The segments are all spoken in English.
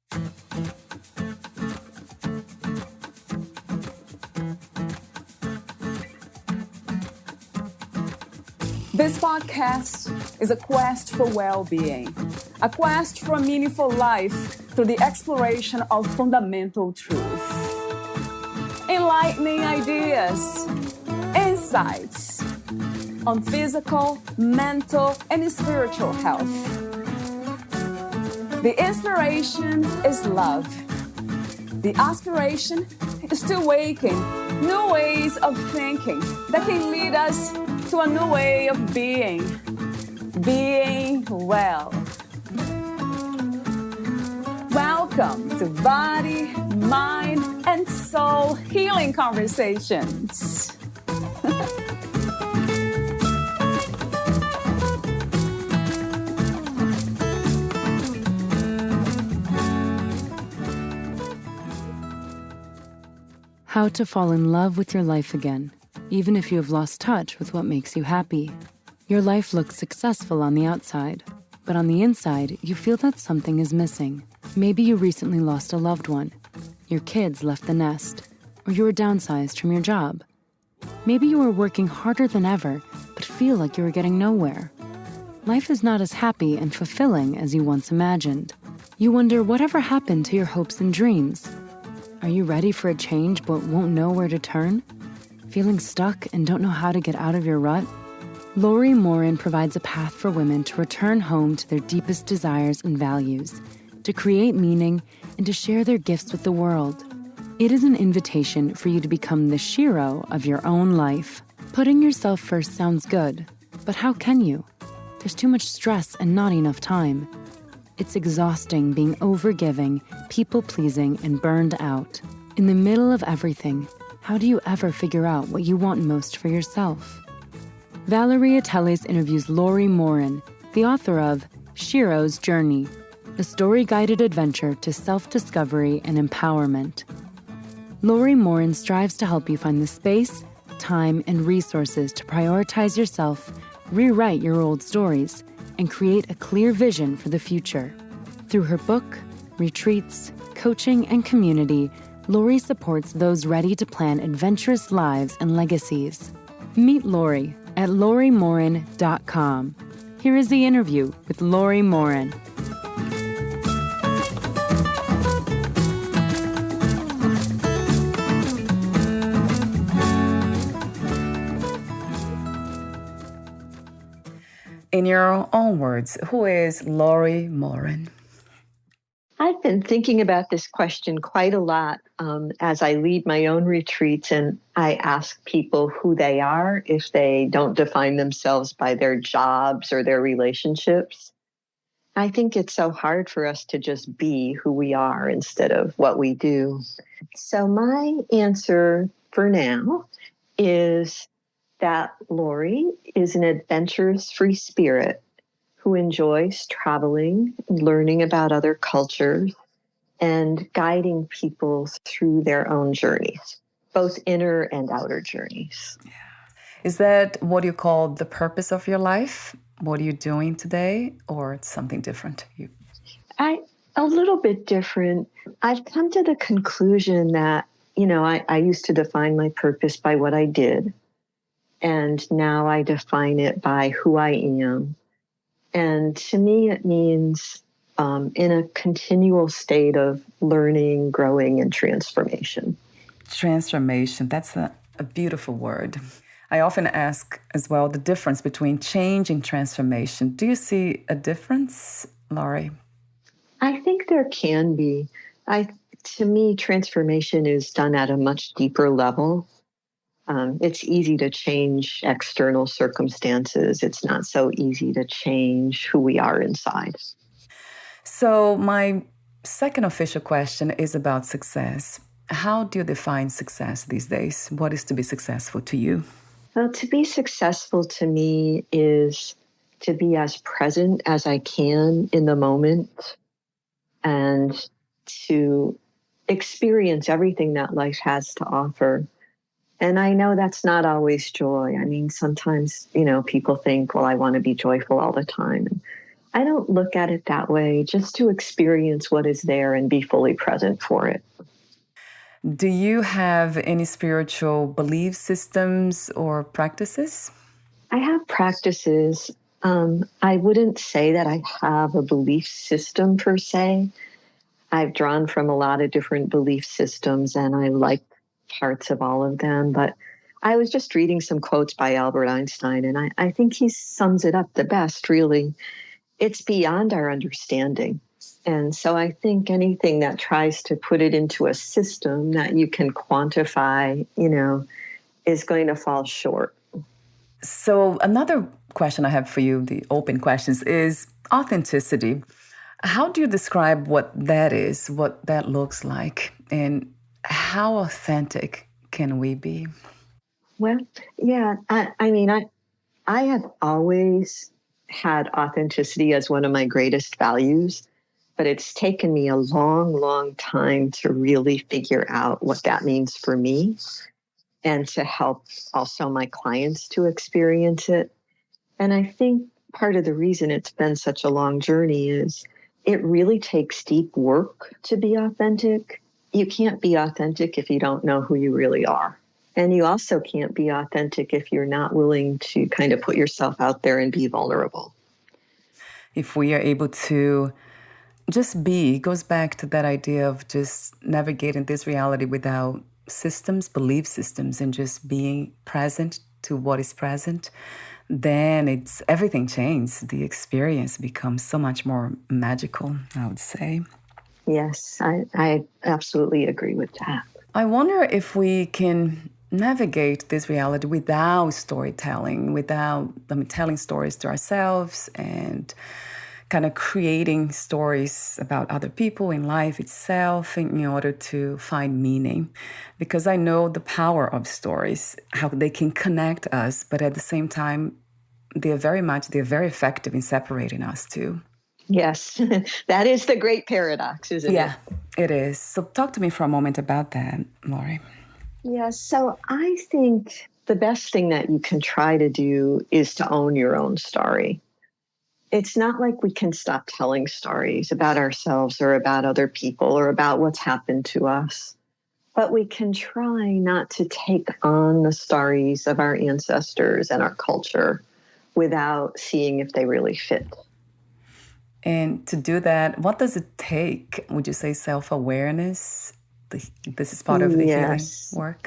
This podcast is a quest for well-being, a quest for a meaningful life through the exploration of fundamental truth. Enlightening ideas, insights on physical, mental, and spiritual health. The inspiration is love. The aspiration is to awaken new ways of thinking that can lead us to a new way of being well. Welcome to Body, Mind, and Soul Healing Conversations. How to fall in love with your life again, even if you have lost touch with what makes you happy. Your life looks successful on the outside, but on the inside, you feel that something is missing. Maybe you recently lost a loved one, your kids left the nest, or you were downsized from your job. Maybe you are working harder than ever, but feel like you are getting nowhere. Life is not as happy and fulfilling as you once imagined. You wonder whatever happened to your hopes and dreams. Are you ready for a change but won't know where to turn? Feeling stuck and don't know how to get out of your rut? Lori Morin provides a path for women to return home to their deepest desires and values, to create meaning, and to share their gifts with the world. It is an invitation for you to become the Shiro of your own life. Putting yourself first sounds good, but how can you? There's too much stress and not enough time. It's exhausting being overgiving, people-pleasing, and burned out. In the middle of everything, how do you ever figure out what you want most for yourself? Valeria Teles interviews Laurie Morin, the author of Shero's Journey, a story-guided adventure to self-discovery and empowerment. Laurie Morin strives to help you find the space, time, and resources to prioritize yourself, rewrite your old stories, and create a clear vision for the future. Through her book, retreats, coaching, and community, Laurie supports those ready to plan adventurous lives and legacies. Meet Laurie at LoriMorin.com. Here is the interview with Laurie Morin. In your own words, who is Lori Morin? I've been thinking about this question quite a lot as I lead my own retreats, and I ask people who they are if they don't define themselves by their jobs or their relationships. I think it's so hard for us to just be who we are instead of what we do. So my answer for now is that Lori is an adventurous free spirit who enjoys traveling, learning about other cultures, and guiding people through their own journeys, both inner and outer journeys. Yeah. Is that what you call the purpose of your life? What are you doing today, or it's something different? A little bit different. I've come to the conclusion that, I used to define my purpose by what I did. And now I define it by who I am. And to me, it means in a continual state of learning, growing, and transformation. Transformation, that's a beautiful word. I often ask as well the difference between change and transformation. Do you see a difference, Laurie? I think there can be. To me, transformation is done at a much deeper level. It's easy to change external circumstances. It's not so easy to change who we are inside. So my second official question is about success. How do you define success these days? What is to be successful to you? Well, to be successful to me is to be as present as I can in the moment and to experience everything that life has to offer. And I know that's not always joy. I mean, sometimes, people think, well, I want to be joyful all the time. I don't look at it that way, just to experience what is there and be fully present for it. Do you have any spiritual belief systems or practices? I have practices. I wouldn't say that I have a belief system per se. I've drawn from a lot of different belief systems and I like parts of all of them. But I was just reading some quotes by Albert Einstein, and I think he sums it up the best, really. It's beyond our understanding. And so I think anything that tries to put it into a system that you can quantify, is going to fall short. So another question I have for you, the open questions, is authenticity. How do you describe what that is, what that looks like, and how authentic can we be? Well, yeah, I have always had authenticity as one of my greatest values, but it's taken me a long, long time to really figure out what that means for me and to help also my clients to experience it. And I think part of the reason it's been such a long journey is it really takes deep work to be authentic. You can't be authentic if you don't know who you really are. And you also can't be authentic if you're not willing to kind of put yourself out there and be vulnerable. If we are able to just be, it goes back to that idea of just navigating this reality without systems, belief systems, and just being present to what is present, then everything changes. The experience becomes so much more magical, I would say. Yes, I absolutely agree with that. I wonder if we can navigate this reality without storytelling, without telling stories to ourselves and kind of creating stories about other people in life itself in order to find meaning. Because I know the power of stories, how they can connect us, but at the same time, they're very effective in separating us too. Yes, that is the great paradox, isn't it? Yeah, it is. So talk to me for a moment about that, Lori. Yes, so I think the best thing that you can try to do is to own your own story. It's not like we can stop telling stories about ourselves or about other people or about what's happened to us, but we can try not to take on the stories of our ancestors and our culture without seeing if they really fit. And to do that, what does it take? Would you say self-awareness? This is part of the healing work?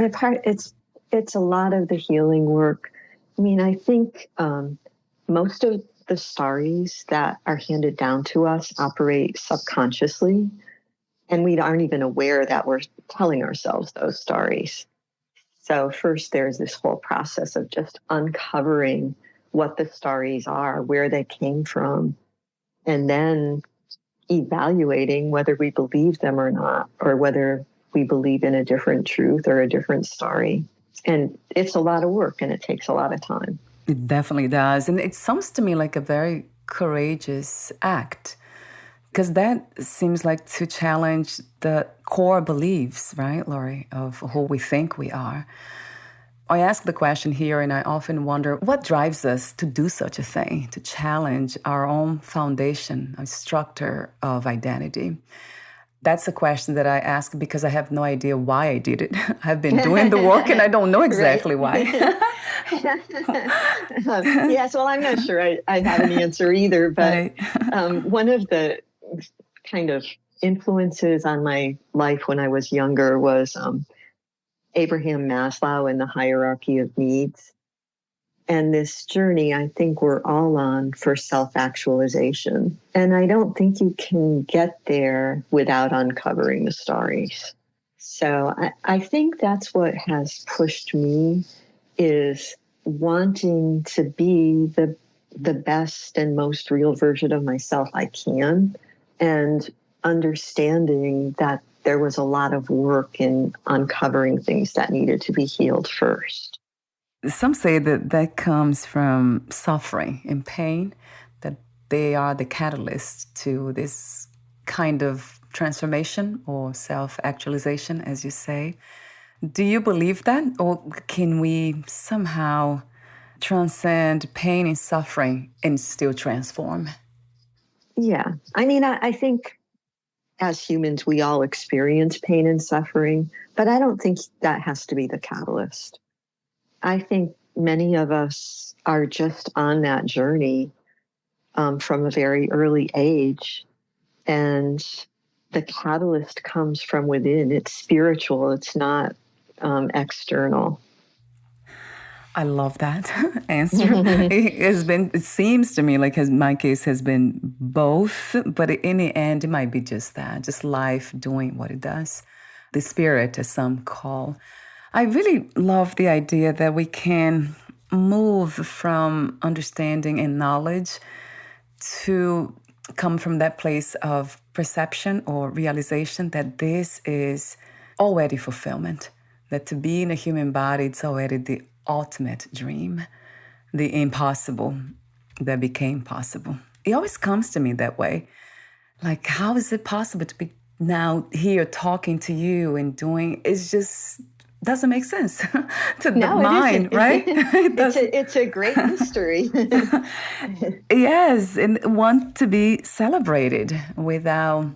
It's a lot of the healing work. I mean, I think most of the stories that are handed down to us operate subconsciously, and we aren't even aware that we're telling ourselves those stories. So first, there's this whole process of just uncovering what the stories are, where they came from, and then evaluating whether we believe them or not, or whether we believe in a different truth or a different story. And it's a lot of work and it takes a lot of time. It definitely does. And it sounds to me like a very courageous act, because that seems like to challenge the core beliefs, right, Lori, of who we think we are. I ask the question here, and I often wonder what drives us to do such a thing, to challenge our own foundation, our structure of identity. That's a question that I ask because I have no idea why I did it. I've been doing the work and I don't know exactly why. Yes, well, I'm not sure I have an answer either, but right. One of the kind of influences on my life when I was younger was Abraham Maslow and the hierarchy of needs. And this journey, I think we're all on for self-actualization. And I don't think you can get there without uncovering the stories. So I think that's what has pushed me, is wanting to be the best and most real version of myself I can, and understanding that there was a lot of work in uncovering things that needed to be healed first. Some say that comes from suffering and pain, that they are the catalyst to this kind of transformation or self-actualization, as you say. Do you believe that? Or can we somehow transcend pain and suffering and still transform? Yeah. I mean, I think as humans, we all experience pain and suffering, but I don't think that has to be the catalyst. I think many of us are just on that journey from a very early age. And the catalyst comes from within. It's spiritual, it's not external. I love that answer. It seems to me like my case has been both, but in the end, it might be just that, just life doing what it does. The spirit, as some call. I really love the idea that we can move from understanding and knowledge to come from that place of perception or realization that this is already fulfillment, that to be in a human body, it's already the ultimate dream, the impossible that became possible. It always comes to me that way. Like, how is it possible to be now here talking to you and doing, it's just doesn't make sense to the mind, right? It's a great mystery. Yes, and want to be celebrated without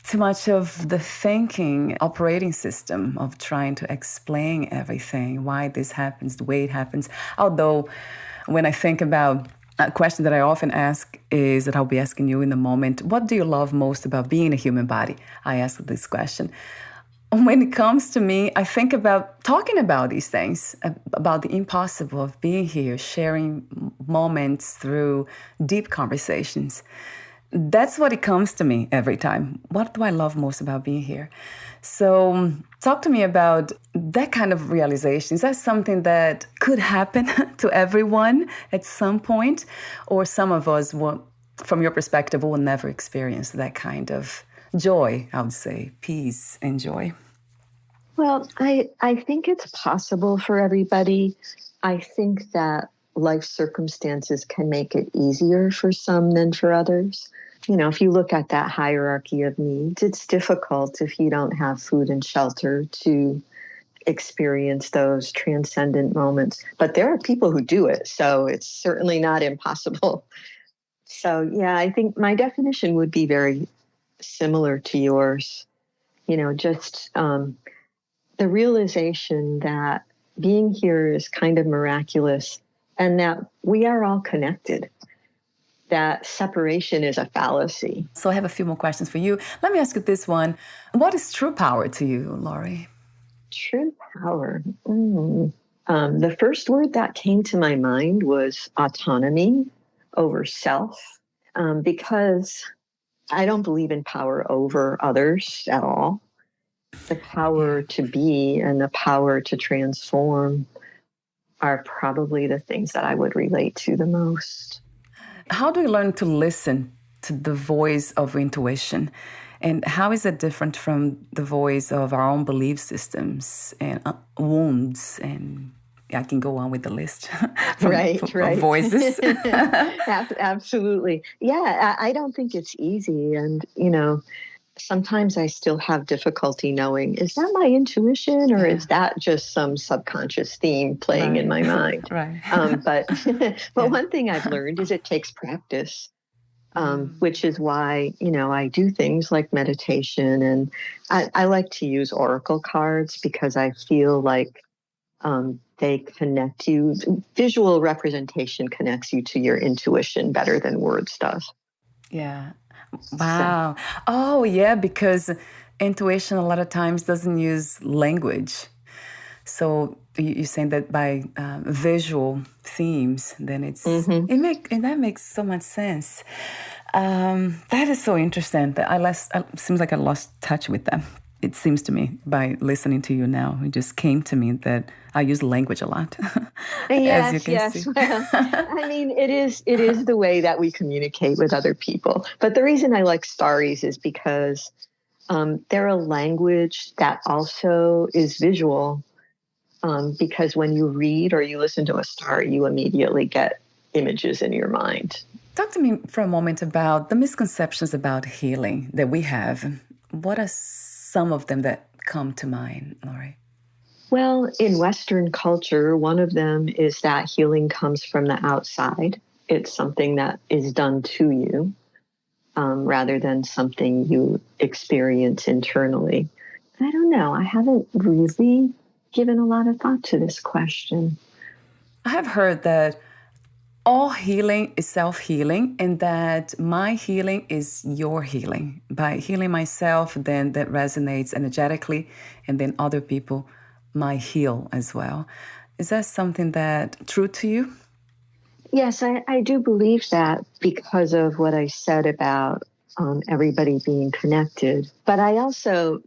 too much of the thinking operating system of trying to explain everything, why this happens, the way it happens. Although when I think about a question that I often ask is that I'll be asking you in a moment, what do you love most about being a human body? I ask this question. When it comes to me, I think about talking about these things, about the impossible of being here, sharing moments through deep conversations. That's what it comes to me every time. What do I love most about being here? So talk to me about that kind of realization. Is that something that could happen to everyone at some point? Or some of us, will, from your perspective, will never experience that kind of joy, I would say, peace and joy? Well, I think it's possible for everybody. I think that life circumstances can make it easier for some than for others. You know, if you look at that hierarchy of needs, it's difficult if you don't have food and shelter to experience those transcendent moments. But there are people who do it, so it's certainly not impossible. So, yeah, I think my definition would be very similar to yours. You know, just the realization that being here is kind of miraculous and that we are all connected. That separation is a fallacy. So I have a few more questions for you. Let me ask you this one. What is true power to you, Laurie? True power. The first word that came to my mind was autonomy over self, because I don't believe in power over others at all. The power to be and the power to transform are probably the things that I would relate to the most. How do we learn to listen to the voice of intuition? And how is it different from the voice of our own belief systems and wounds? And I can go on with the list right. of voices. Absolutely. Yeah, I don't think it's easy. And, you know, sometimes I still have difficulty knowing, is that my intuition or is that just some subconscious theme playing in my mind? Right. But one thing I've learned is it takes practice, which is why, you know, I do things like meditation, and I like to use oracle cards because I feel like they connect you. Visual representation connects you to your intuition better than words does. Yeah. Wow. Oh, yeah, because intuition a lot of times doesn't use language. So you're saying that by visual themes, then it's and that makes so much sense. That is so interesting. That seems like I lost touch with them. It seems to me by listening to you now, it just came to me that I use language a lot. Yes. Well, I mean, it is the way that we communicate with other people. But the reason I like stories is because they're a language that also is visual. Because when you read or you listen to a story, you immediately get images in your mind. Talk to me for a moment about the misconceptions about healing that we have. What are some of them that come to mind, Laurie? Well, in Western culture, one of them is that healing comes from the outside. It's something that is done to you. rather than something you experience internally. I don't know. I haven't really given a lot of thought to this question. I have heard that all healing is self-healing, and that my healing is your healing. By healing myself, then that resonates energetically, and then other people might heal as well. Is that something that true to you? Yes, I do believe that because of what I said about everybody being connected. But I also,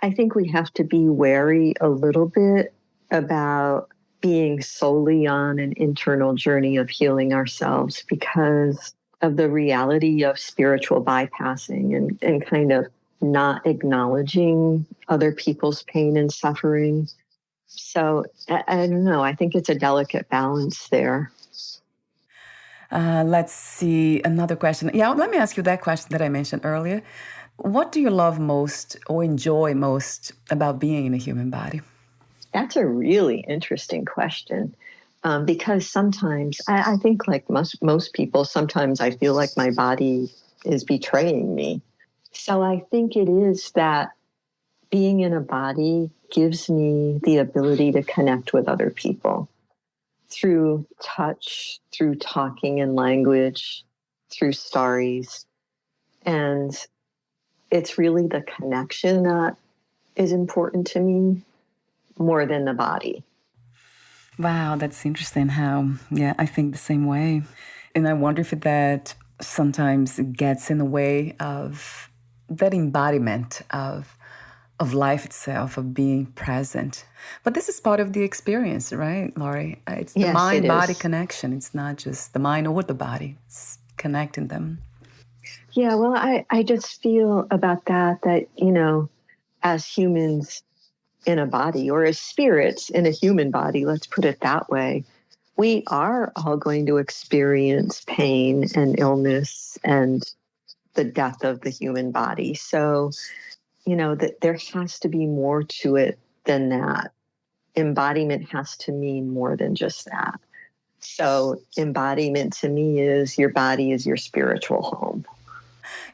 I think we have to be wary a little bit about being solely on an internal journey of healing ourselves because of the reality of spiritual bypassing and kind of not acknowledging other people's pain and suffering. So I don't know. I think it's a delicate balance there. Let's see, another question. Yeah, let me ask you that question that I mentioned earlier. What do you love most or enjoy most about being in a human body? That's a really interesting question because sometimes I think like most people, sometimes I feel like my body is betraying me. So I think it is that being in a body gives me the ability to connect with other people through touch, through talking and language, through stories. And it's really the connection that is important to me more than the body. Wow, that's interesting how, I think the same way. And I wonder if that sometimes gets in the way of that embodiment of life itself, of being present. But this is part of the experience, right, Laurie? It's the mind-body connection. It's not just the mind or the body. It's connecting them. Yeah, well, I just feel about that, as humans in a body, or as spirits in a human body, let's put it that way, we are all going to experience pain and illness and the death of the human body. So, that there has to be more to it than that. Embodiment has to mean more than just that. So embodiment to me is your body is your spiritual home.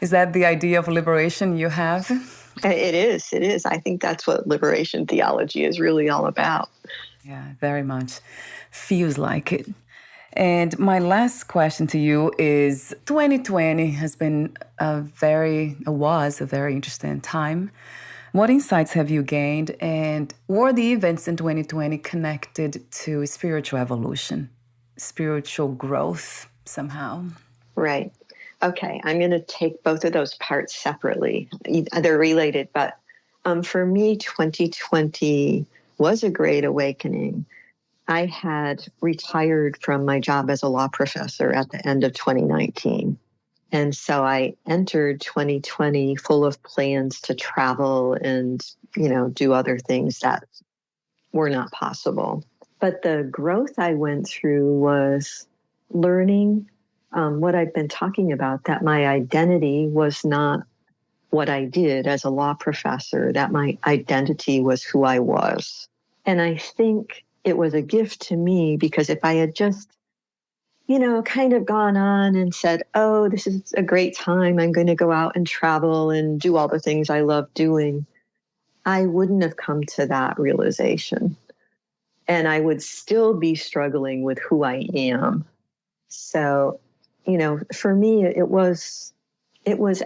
Is that the idea of liberation you have? It is. I think that's what liberation theology is really all about. Yeah, very much. Feels like it. And my last question to you is 2020 has been was a very interesting time. What insights have you gained, and were the events in 2020 connected to spiritual evolution, spiritual growth somehow? Right. Okay, I'm going to take both of those parts separately. They're related, but for me, 2020 was a great awakening. I had retired from my job as a law professor at the end of 2019. And so I entered 2020 full of plans to travel and, do other things that were not possible. But the growth I went through was learning what I've been talking about, that my identity was not what I did as a law professor, that my identity was who I was. And I think it was a gift to me because if I had just, kind of gone on and said, oh, this is a great time, I'm going to go out and travel and do all the things I love doing, I wouldn't have come to that realization. And I would still be struggling with who I am. So, for me, it was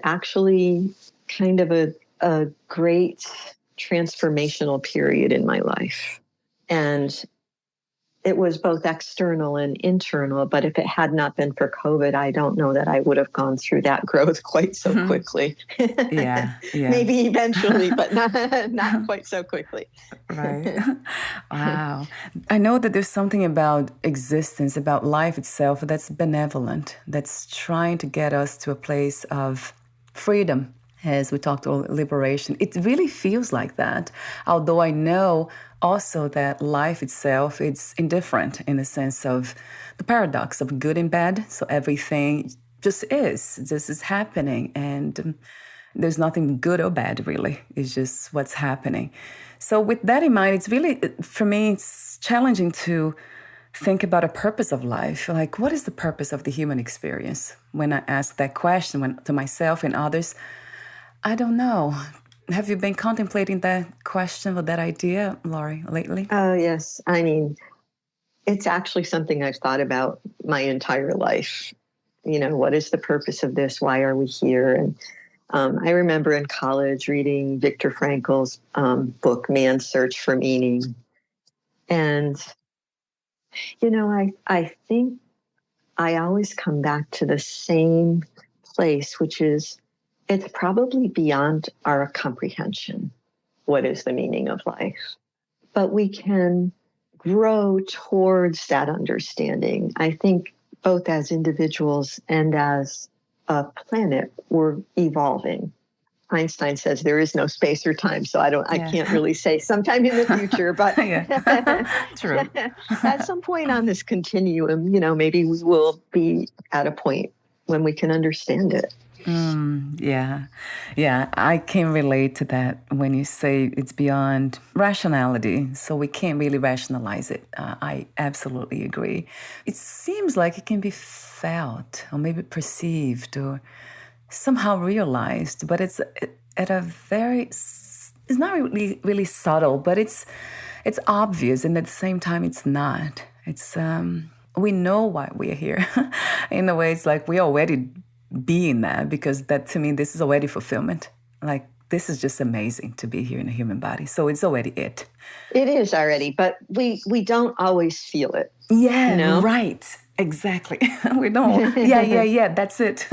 actually kind of a great transformational period in my life. And it was both external and internal, but if it had not been for COVID, I don't know that I would have gone through that growth quite so quickly. Yeah. Maybe eventually, but not quite so quickly. Right. Wow. I know that there's something about existence, about life itself, that's benevolent, that's trying to get us to a place of freedom. As we talked about liberation, it really feels like that. Although I know also that life itself, it's indifferent in the sense of the paradox of good and bad. So everything just is happening. And there's nothing good or bad, really. It's just what's happening. So with that in mind, it's really, for me, it's challenging to think about a purpose of life. Like, what is the purpose of the human experience? When I ask that question to myself and others, I don't know. Have you been contemplating that question or that idea, Laurie, lately? Oh, yes. I mean, it's actually something I've thought about my entire life. What is the purpose of this? Why are we here? And I remember in college reading Viktor Frankl's book, Man's Search for Meaning. And, I think I always come back to the same place, which is it's probably beyond our comprehension. What is the meaning of life? But we can grow towards that understanding. I think both as individuals and as a planet, we're evolving. Einstein says there is no space or time, so I can't really say sometime in the future, but True. At some point on this continuum, maybe we will be at a point when we can understand it. Yeah, I can relate to that when you say it's beyond rationality, so we can't really rationalize it. I absolutely agree. It seems like it can be felt or maybe perceived or somehow realized, but it's at a it's not really subtle, but it's obvious, and at the same time it's not. It's we know why we're here. In a way, it's like we already being that, because that, to me, this is already fulfillment. Like, this is just amazing to be here in a human body. So it's already it. It is already, but we don't always feel it. Yeah, right. Exactly. We don't. Yeah. That's it.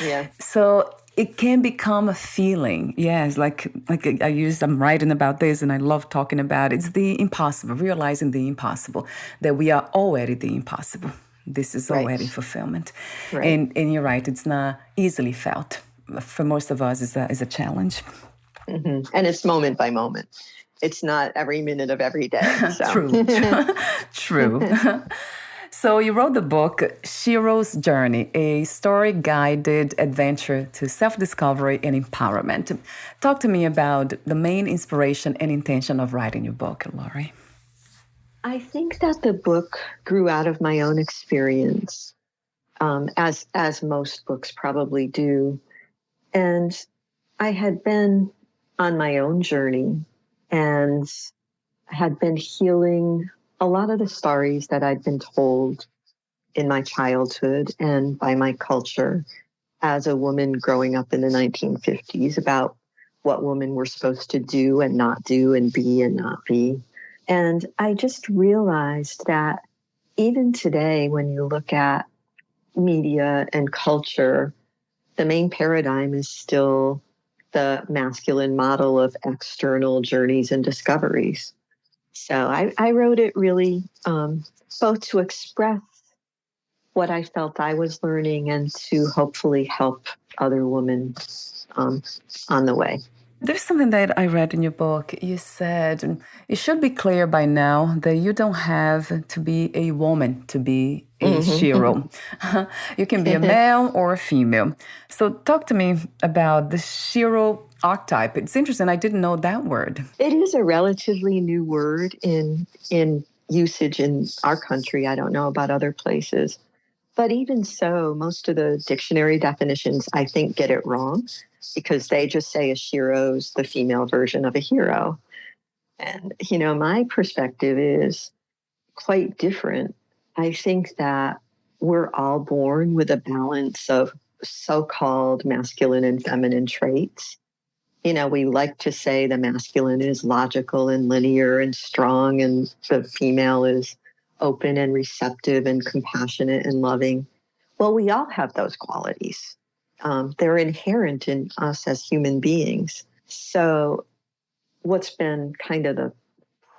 Yeah. So it can become a feeling. Yes, like I'm writing about this, and I love talking about it. It's the impossible, realizing the impossible, that we are already the impossible. This is already fulfillment. Right. And you're right, it's not easily felt. For most of us, it's a challenge. Mm-hmm. And it's moment by moment. It's not every minute of every day. So. True. So you wrote the book, Shero's Journey, a story-guided adventure to self-discovery and empowerment. Talk to me about the main inspiration and intention of writing your book, Laurie. I think that the book grew out of my own experience, as most books probably do. And I had been on my own journey and had been healing a lot of the stories that I'd been told in my childhood and by my culture as a woman growing up in the 1950s about what women were supposed to do and not do and be and not be. And I just realized that even today, when you look at media and culture, the main paradigm is still the masculine model of external journeys and discoveries. So I wrote it really both to express what I felt I was learning and to hopefully help other women on the way. There's something that I read in your book. You said it should be clear by now that you don't have to be a woman to be a Shiro. You can be a male or a female. So talk to me about the Shiro archetype. It's interesting. I didn't know that word. It is a relatively new word in usage in our country. I don't know about other places. But even so, most of the dictionary definitions, I think, get it wrong because they just say a Shiro's the female version of a hero. And, my perspective is quite different. I think that we're all born with a balance of so-called masculine and feminine traits. We like to say the masculine is logical and linear and strong, and the female is open and receptive and compassionate and loving. Well, we all have those qualities. They're inherent in us as human beings. So what's been kind of the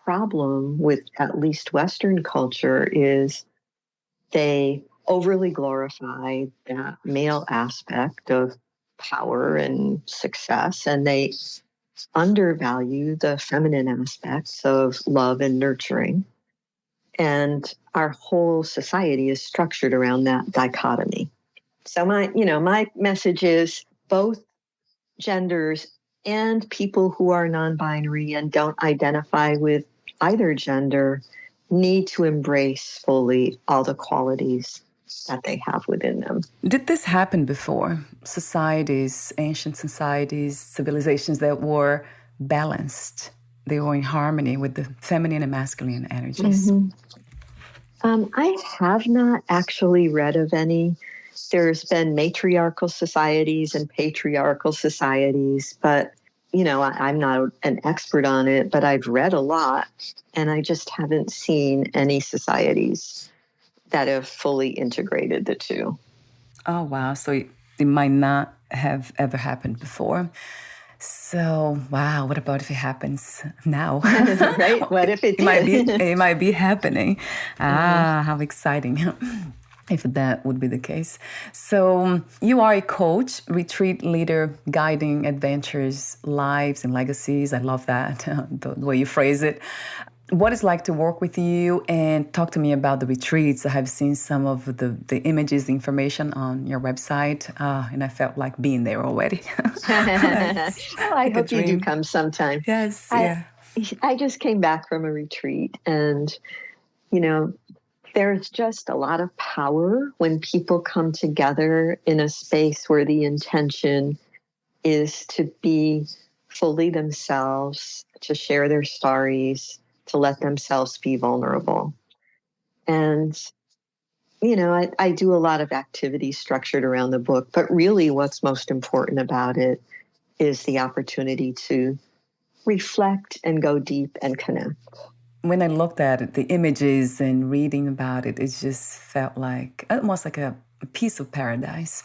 problem with at least Western culture is they overly glorify that male aspect of power and success, and they undervalue the feminine aspects of love and nurturing. And our whole society is structured around that dichotomy. So my message is both genders and people who are non-binary and don't identify with either gender need to embrace fully all the qualities that they have within them. Did this happen before? Societies, ancient societies, civilizations that were balanced, they were in harmony with the feminine and masculine energies. I have not actually read of any. There's been matriarchal societies and patriarchal societies, but I'm not an expert on it, but I've read a lot, and I just haven't seen any societies that have fully integrated the two. Oh, wow. So it might not have ever happened before. So, wow, what about if it happens now? Right? What if it did? It might be happening. How exciting. If that would be the case. So you are a coach, retreat leader, guiding adventures, lives, and legacies. I love that, the way you phrase it. What it's like to work with you, and talk to me about the retreats. I have seen some of the images, the information on your website, and I felt like being there already. I hope you do come sometime. Yes, I just came back from a retreat, and, there's just a lot of power when people come together in a space where the intention is to be fully themselves, to share their stories, to let themselves be vulnerable. And, I do a lot of activities structured around the book, but really what's most important about it is the opportunity to reflect and go deep and connect. When I looked at it, the images and reading about it, it just felt like almost like a piece of paradise.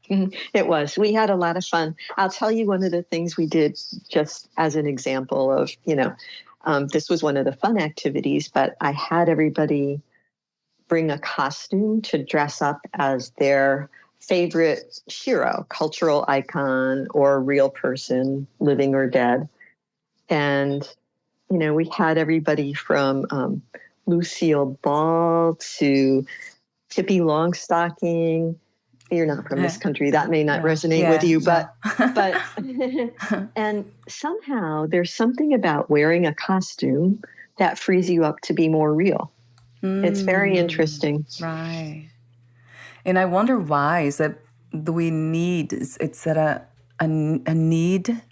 It was. We had a lot of fun. I'll tell you one of the things we did just as an example of, this was one of the fun activities, but I had everybody bring a costume to dress up as their favorite Shiro, cultural icon or real person, living or dead. And we had everybody from Lucille Ball to Tippi Longstocking. You're not from this country. That may not resonate with you, but and somehow there's something about wearing a costume that frees you up to be more real. It's very interesting. Right. And I wonder why is that we need, it's a need,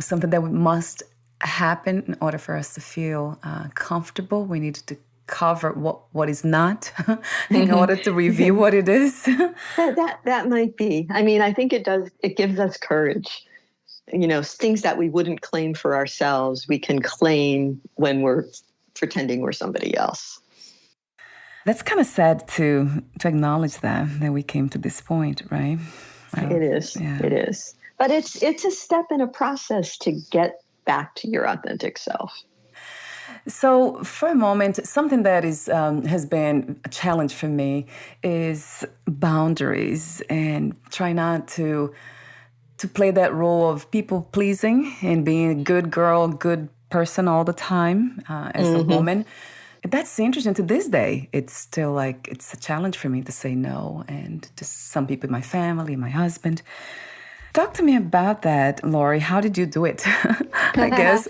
something that must happen in order for us to feel comfortable. We need to cover what is not in order to reveal what it is. That might be. I mean, I think it does. It gives us courage. Things that we wouldn't claim for ourselves, we can claim when we're pretending we're somebody else. That's kind of sad to acknowledge that we came to this point, right? It is. Yeah. It is. But it's a step in a process to get back to your authentic self. So for a moment, something that is has been a challenge for me is boundaries, and try not to play that role of people pleasing and being a good girl, good person all the time as a woman. That's interesting. To this day, it's still like it's a challenge for me to say no, and to some people in my family, my husband. Talk to me about that, Lori. How did you do it? I guess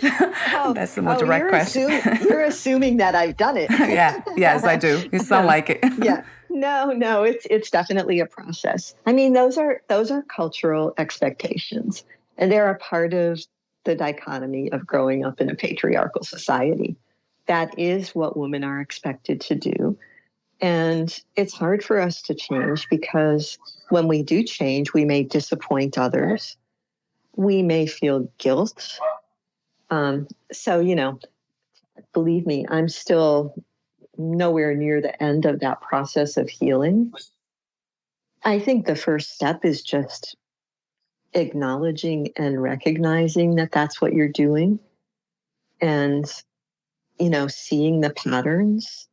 that's a more direct question. You're assuming that I've done it. Yes, I do. You sound like it. Yeah. No, it's definitely a process. I mean, those are cultural expectations, and they're a part of the dichotomy of growing up in a patriarchal society. That is what women are expected to do. And it's hard for us to change because when we do change, we may disappoint others. We may feel guilt. So, believe me, I'm still nowhere near the end of that process of healing. I think the first step is just acknowledging and recognizing that that's what you're doing, and, seeing the patterns.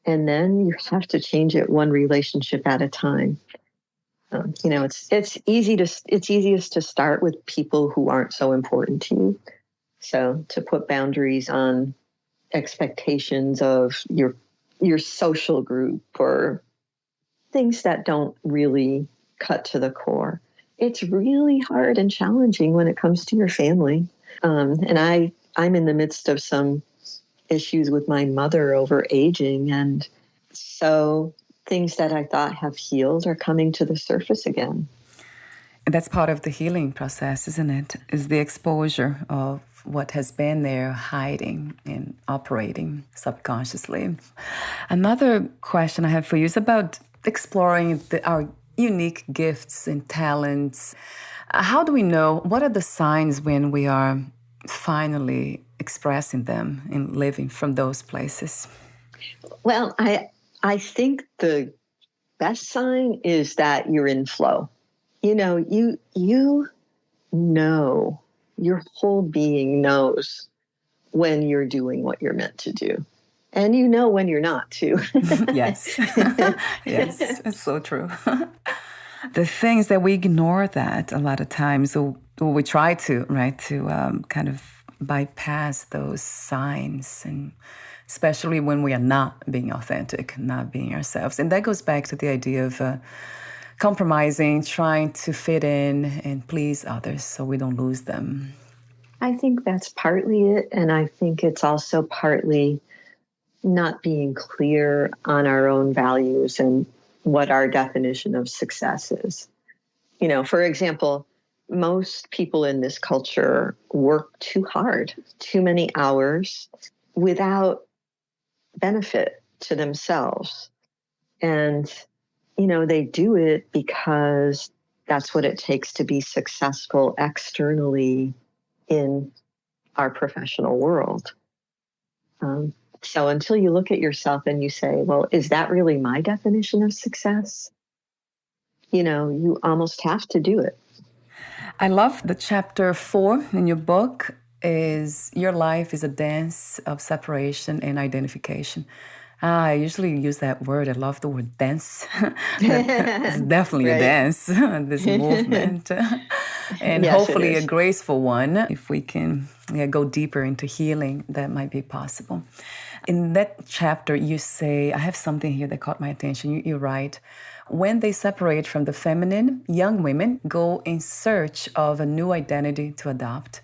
And then you have to change it one relationship at a time. It's easiest to start with people who aren't so important to you. So to put boundaries on expectations of your social group or things that don't really cut to the core. It's really hard and challenging when it comes to your family. And I'm in the midst of some issues with my mother over aging. And so things that I thought have healed are coming to the surface again. And that's part of the healing process, isn't it? Is the exposure of what has been there hiding and operating subconsciously. Another question I have for you is about exploring our unique gifts and talents. How do we know, what are the signs when we are finally expressing them and living from those places? Well, I think the best sign is that you're in flow. You know, your whole being knows when you're doing what you're meant to do. And you know when you're not, too. Yes. Yes, it's so true. The things that we ignore that a lot of times, or we try to, right, to kind of bypass those signs, and especially when we are not being authentic, not being ourselves. And that goes back to the idea of compromising, trying to fit in and please others so we don't lose them. I think that's partly it. And I think it's also partly not being clear on our own values and what our definition of success is. For example, most people in this culture work too hard, too many hours without benefit to themselves. And they do it because that's what it takes to be successful externally in our professional world. So until you look at yourself and you say, well, is that really my definition of success? You almost have to do it. I love the chapter 4 in your book is your life is a dance of separation and identification. I usually use that word. I love the word dance. It's definitely a dance, this movement. And yes, hopefully a graceful one. If we can go deeper into healing, that might be possible. In that chapter, you say, I have something here that caught my attention. You write, when they separate from the feminine, young women go in search of a new identity to adopt.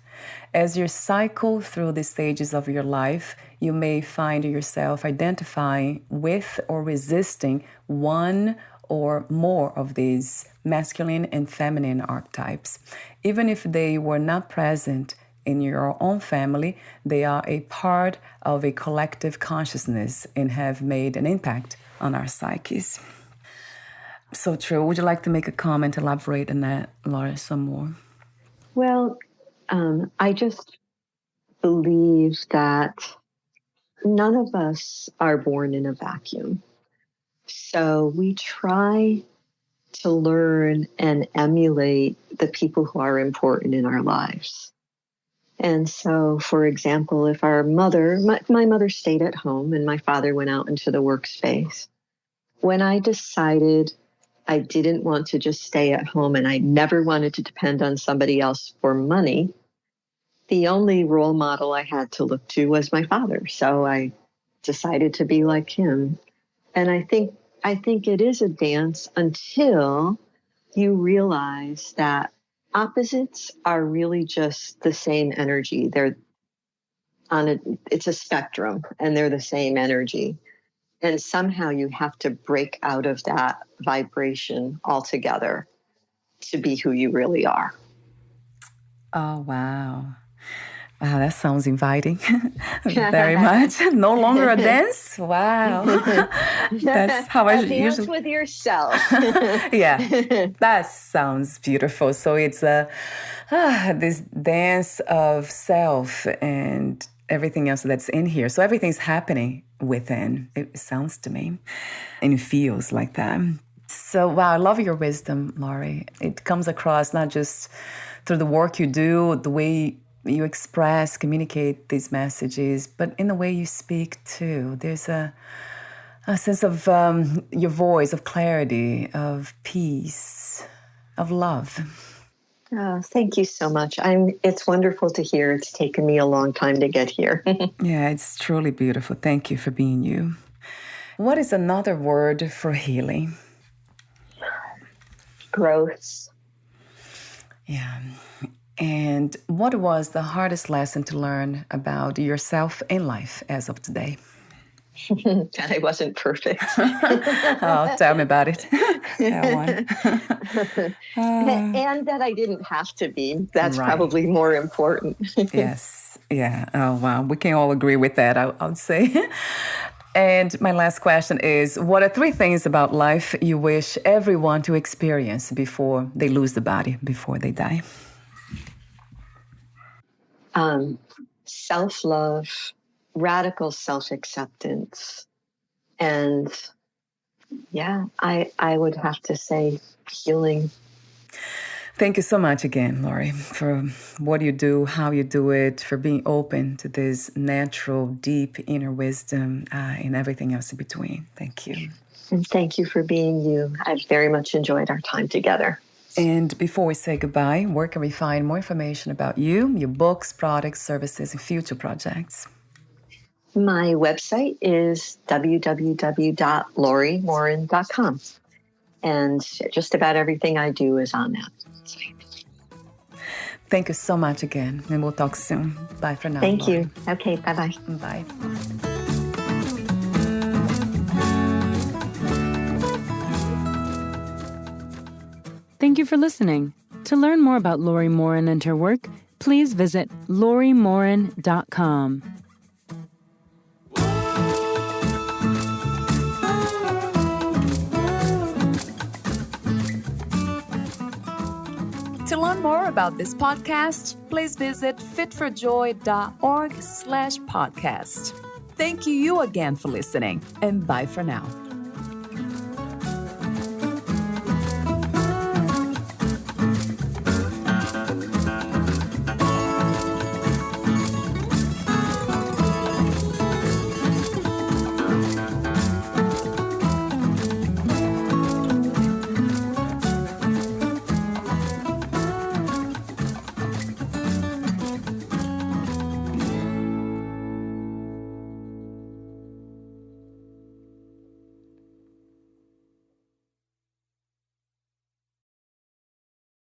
As you cycle through the stages of your life, you may find yourself identifying with or resisting one or more of these masculine and feminine archetypes. Even if they were not present in your own family, they are a part of a collective consciousness and have made an impact on our psyches. So true. Would you like to make a comment, elaborate on that, Laura, some more? Well, I just believe that none of us are born in a vacuum. So we try to learn and emulate the people who are important in our lives. And so, for example, if our mother, my mother stayed at home and my father went out into the workspace, when I decided I didn't want to just stay at home and I never wanted to depend on somebody else for money, the only role model I had to look to was my father. So I decided to be like him. And I think it is a dance until you realize that opposites are really just the same energy. It's a spectrum and they're the same energy. And somehow you have to break out of that vibration altogether to be who you really are. Oh, wow. Wow, that sounds inviting. Very much. No longer a dance? Wow. That's how I dance with yourself. Yeah, that sounds beautiful. So it's this dance of self and everything else that's in here. So everything's happening within, it sounds to me, and it feels like that. So, wow, I love your wisdom, Laurie. It comes across not just through the work you do, the way you express, communicate these messages, but in the way you speak too. There's a sense of your voice, of clarity, of peace, of love. Oh, thank you so much. It's wonderful to hear. It's taken me a long time to get here. Yeah, it's truly beautiful. Thank you for being you. What is another word for healing? Growth. Yeah. And what was the hardest lesson to learn about yourself in life as of today? That I wasn't perfect. Oh, tell me about it. That one. And that I didn't have to be. That's Right. probably more important. Yes. Yeah. Oh, wow. We can all agree with that, I would say. And my last question is, what are 3 things about life you wish everyone to experience before they lose the body, before they die? Self-love, radical self-acceptance, and I would have to say healing. Thank you so much again, Lori, for what you do, how you do it, for being open to this natural, deep inner wisdom and everything else in between. Thank you. And thank you for being you. I've very much enjoyed our time together. And before we say goodbye, where can we find more information about you, your books, products, services, and future projects? My website is www.lauriemorin.com. And just about everything I do is on that site. Thank you so much again, and we'll talk soon. Bye for now. Thank Lori. you. Okay, bye-bye. Bye. Thank you for listening. To learn more about Lori Morin and her work, please visit LoriMorin.com. To learn more about this podcast, please visit fitforjoy.org/podcast. Thank you again for listening, and bye for now.